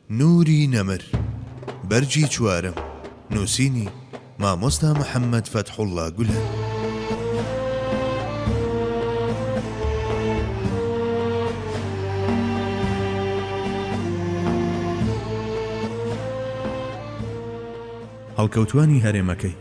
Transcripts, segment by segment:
نوری نەمر بەرجی چوارم نووسینی مامۆستا محەممەد فەتحوڵڵا گولە. هەڵکەوتوانی هەرێمەکەی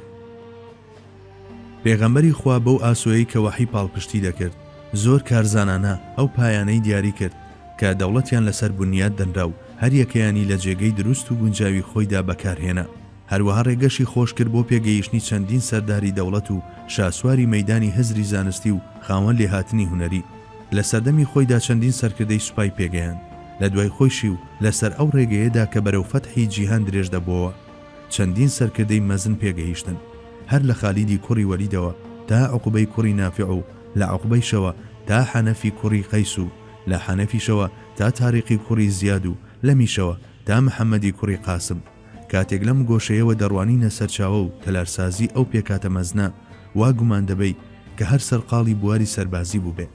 پێغەمبەری خوا بەو ئاسۆیەی کە وەحی پاڵپشتی دەکرد زۆر کارزانانە ئەو پایانەی دیاری کرد کە دەوڵەتیان لەسەر بنیاد دەنرا و هەر یەکەیانی لە جێگەی دروست و گونجاوی خۆیدا بەکارهێنا. هەروەها ڕێگەشی خۆش کرد بۆ پێگەیشتنی چەندین سەرداری دەوڵەت و شاسواری مەیدانی هزری زانستی و خاوەن لێهاتنی هونەری. لە سەردەمی خۆیدا چەندین سەرکردەی سوپای پێگەیاند لە دوای خۆشی و لەسەر ئەو ڕێگەیەدا کە بەرەو فەتحی جیهان درێژ دەبووە چەندین سەرکردەی مەزن پێگەیشتن، هەر لە خالیدی کوڕی وەلیدەوە تا عوقبەی کوڕی نافع و لە عوقبەیشەوە تا حەنەفی کوڕی قەیس و لە حەنەفیشەوە تا تاریقی کوڕی زیاد و لەمیشەوە تا محەممەدی کوڕی قاسم. کاتێک لەم گۆشەیەوە دەڕوانینە سەرچاوە و تەلارسازی ئەو پێکاتە مەزنە وا گومان دەبەی کە هەر سەرقاڵی بواری سەربازی بوو بێ.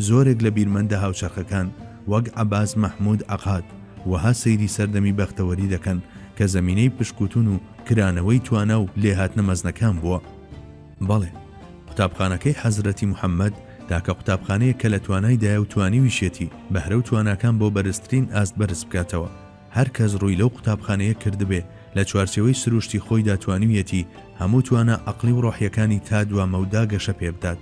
زۆرێک لە بیرمەندە هاوچەرخەکان وەک عەباس مەحموود عەقاد وەها سەیری سەردەمی بەختەوەری دەکەن کە زەمینەی پشکوتون و کرانەوەی توانە و لێهاتنە مەزنەکان بووە. بەڵێ قوتابخانەکەی حەزرەتی محەممەد تاکە قوتابخانەیە کە لە توانایدایە و توانی ویشێتی بەهرە و تواناکان بۆ بەرزترین ئاست بەرز بکاتەوە. هەر کەس ڕووی لەو قوتابخانەیە کردبێ لە چوارچێوەی سروشتی خۆیدا توانیویەتی هەموو توانە عەقلی و ڕۆحیەکانی تا دوامەودا گەشە پێ بدات.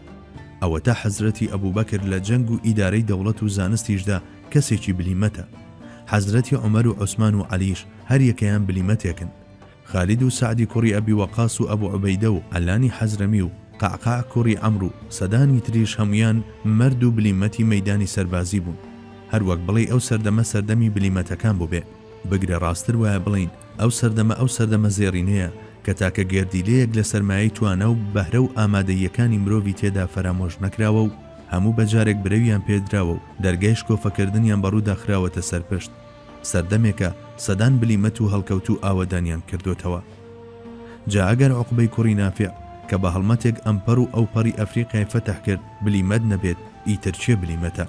ئەوە تا حەزرەتی ئەبوبەکر لە جەنگ و ئیدارەی دەوڵەت و زانستیشدا کەسێکی بلیمەتە. حەزرەتی عومەر و عوسمان و عەلیش هەر یەکەیان بلیمەتێکن. خالید و سعدی کوڕی ئەبی وەقاس و ئەبوو عوبەیدە و عەلانی حەزرەمی و قەعقاع کوڕی عەمر و سەدانی تریش هەمویان مەرد و بلیمەتی مەیدانی سەربازی بوون. هەروەک بڵێ ئەو سەردەمە سەردەمی بلیمەتەکان بوو بێ. بگرە ڕاستتر وایە بڵین ئەو سەردەمە زێڕینەیە کە تاکە گێردیلەیەک لە سەرمایەی توانە و بەهرە و ئامادەیەکانی مرۆڤی تێدا فەرامۆژ نەکراوە و هەموو بەجارێک برەویان پێدراوە و دەرگای شکۆفەکردنیان بەڕوودا خراوەتە سەرپشت. سەردەمێکە سەدان بلیمەت و هەڵکەوت و ئاوەدانیان کردوتەوە. جا ئەگەر عوقبەی کوڕی نافع کە بە هەڵمەتێک ئەمپەر و ئەو پەڕی ئەفریقای فتح کرد بلیمەت نەبێت ئیتر چێ بلیمەتە؟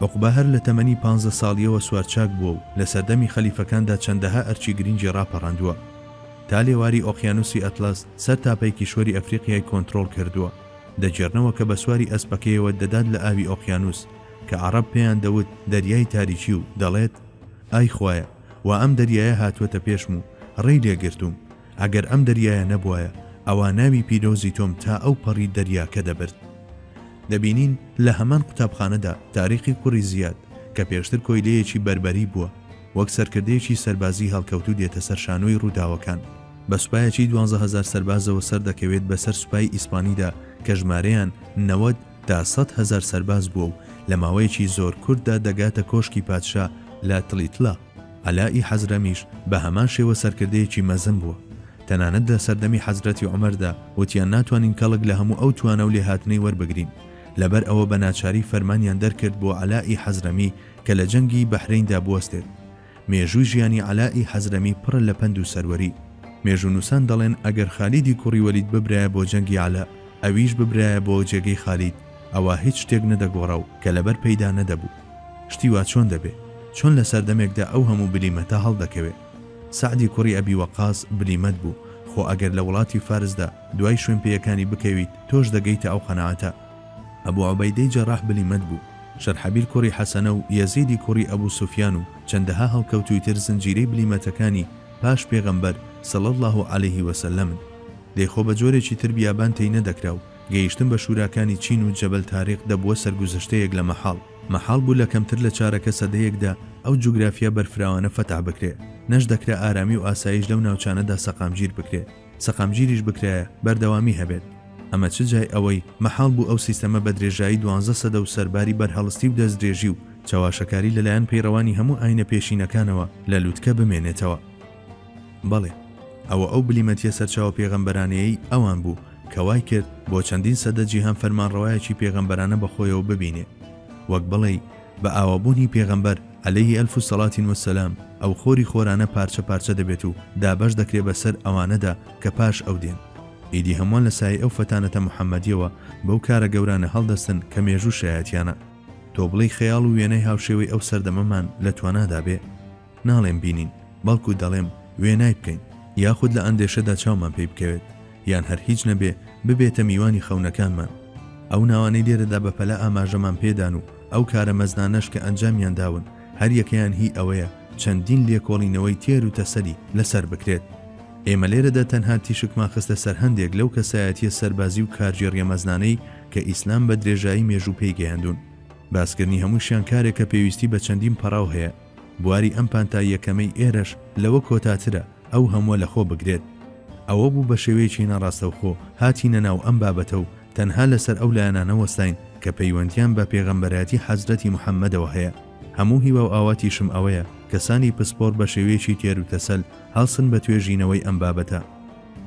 عوقبە هەر لە تەمەنی 15 ساڵیەوە سوارچاک بووە و لە سەردەمی خەلیفەکاندا چەندەها ئەرچی گرنگی ڕاپەڕاندووە. تا لێواری ئۆقیانوسی ئەتلەس سەر تاپەی کیشوەری ئەفریقیای کۆنتڕۆڵ کردووە، دەجێڕنەوە کە بە سواری ئەسپەکەیەوە دەدات لە ئاوی ئۆقیانوس کە عەرەب پێیان دەوت دەریای تاریکی و دەڵێت ئای خوایە و ئەم دەریایە هاتووەتە پێشم و ڕێی لێگرتوم، ئەگەر ئەم دەریایە نەبوایە ئەوە ناوی پیرۆزی تۆم تا ئەو پەڕی دەریاکە دەبرد. دەبینین لە هەمان قوتابخانەدا تاریقی کوڕی زیاد کە پێشتر کۆیلەیەکی بەربەری بووە وەک سەرکردەیەکی سەربازی هەڵکەوتو دێتە سەر شانۆی ڕووداوەکان. بە سوپایەکی 12,000 سەربازەوە سەر دەکەوێت بەسەر سوپای ئیسپانیدا کە ژمارەیان 90 تا 100,000 سەرباز بووە و لە ماوەیەکی زۆر کورتدا دەگاتە کۆشکی پادشا لە تڵیتلا. عەلائی حەزرەمیش بە هەمان شێوە سەرکردەیەکی مەزن بووە. تەنانەت لە سەردەمی حەزرەتی عومەردا وتیان ناتوانین کەڵک لە هەموو ئەو توانە و لێهاتنەی وەربگرین. لەبەر ئەوە بە ناچاری فەرمانیان دەرکرد بۆ عەلائی حەزرەمی کە لە جەنگی بەحریندا بوەستێت. مێژووی ژیانی عەلائی حەزرەمی پڕە لە پەند و سەروەری. مێژوونووسان دەڵێن ئەگەر خالیدی کوڕی وەلید ببرایە بۆ جەنگی عەلا ئەویش ببرایە بۆ جێگەی خالید ئەوە هیچ شتێک نەدەگۆڕا و کە لەبەر پەیدا نەدەبوو. شتی وا چۆن دەبێ؟ چۆن لە سەردەمێکدا ئەو هەموو بلیمەتە هەڵدەکەوێ؟ سعدی کوڕی ئەبی وەقاس بلیمەت بوو، خۆ ئەگەر لە وڵاتی فارسدا دوای شوێن پێیەکانی بکەویت تۆش دەگەیتە ئەو قەناعەتە. ئەبوو عوبەیدەی جەراح بلیمەت بوو، شەرحەبیل کوڕی حەسەنە و یەزیدی کوڕی ئەبوو سوفیان و چەندەها هەڵکەوتووی تر زنجیرەی بلیمەتەکانی پاش پێغەمبەر صلی الله علیه وسلم. دەیخۆ بە جۆرێکی تر بیابان تێی نەدەکرا و گەیشتن بە شوراکانی چین و جەبەل تاریق دەبووە سەرگوزەشتەیەک لە مەحاڵ بوو لە کەمتر لە چارەکە سەدەیەکدا ئەو جوگرافیا بەرفراوانە فەتح بکرێ، نەش دەکرا ئارامی و ئاسایش لەو ناوچانەدا سەقامگیر بکرێ، سەقامگیریش بکرایە بەردەوامی هەبێت. ئەمە چ جای ئەوەی مەحاڵ بوو ئەو سیستەمە بە درێژایی 12 سەدە و سەرباری بەرهەڵستی و دەستدرێژی و چاواشەکاری لەلایەن پەیڕەوانی هەموو ئاینە پێشینەکانەوە لە لووتکە بمێنێتەوە. بەڵێ ئەوە ئەو بلیمەتیە سەرچاوە پێغەمبەرانەیەی ئەوان بوو کە وای کرد بۆ چەندین سەدە جیهان فەرمانڕەوایەکی پێغەمبەرانە بەخۆیەوە ببینێ، وەک بڵێ بە ئاوابوونی پێغەمبەر عەلەیهی ئەلف سەڵاتی وەسەلام ئەو خۆری خۆرانە پارچە پارچە دەبێت و دابەش دەکرێت بەسەر ئەوانەدا کە پاش ئەو دێن. ئیدی هەمووان لە سایه ئەو فەتانەتە محەممەدیەوە بەو کارە گەورانە هەڵدەستن کە مێژوو شایەتیانە. تۆ بڵێ خەیاڵ و وێنەی هاوشێوەی ئەو سەردەمەمان لە توانادا بێ. ناڵێم بینین بەڵکو دەڵێم وێنای بکەین یاخود لە ئەندێشەدا چاومان پێی بکەوێت یان هەر هیچ نەبێ ببێتە میوانی خەونەکانمان ئەو ناوانەی لێرەدا بەپەلا ئاماژەمان پێدان و ئەو کارە مەزنانەش کە ئەنجامیان داون هەر یەکەیان هی ئەوەیە چەندین لێکۆڵینەوەی تێر و تەسەلی لەسەر بکرێت ئێمە لێرەدا تەنها تیشکمان خستە سەر هەندێک لەو کەسایەتیە سەربازی و کارژێڕیە مەزنانەی کە ئیسلام بە درێژایی مێژوو پێی گەیاندون باسکردنی هەمووشیان کارێکە پێویستی بە چەندین پەڕاو هەیە بواری ئەم پانتای یەکەمەی ئێرەش لەوە کۆتاترە ئەو هەمووە لەخۆ بگرێت ئەوە بوو بە شێوەیەکی نەڕاستەوخۆ هاتینە ناو ئەم بابەتە و تەنها لەسەر ئەو لایەنانە وەستاین کە پەیوەندیان بە پێغەمبەرەتی حەزرەتی محەممەدەوە هەیە هەموو هیوا و ئاواتیشم ئەوەیە کەسانی پسپۆر بە شێوەیەکی تێر و تەسەل هەڵسن بە توێژینەوەی ئەم بابەتە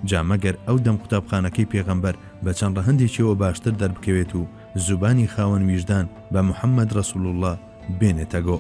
جامەگەر ئەو دەم قوتابخانەکەی پێغەمبەر بە چەند ڕەهەندێکیەوە باشتر دەربکەوێت و زوبانی خاوەن ویژدان بە محەممەد ڕەسوول الله بێنێتە گۆ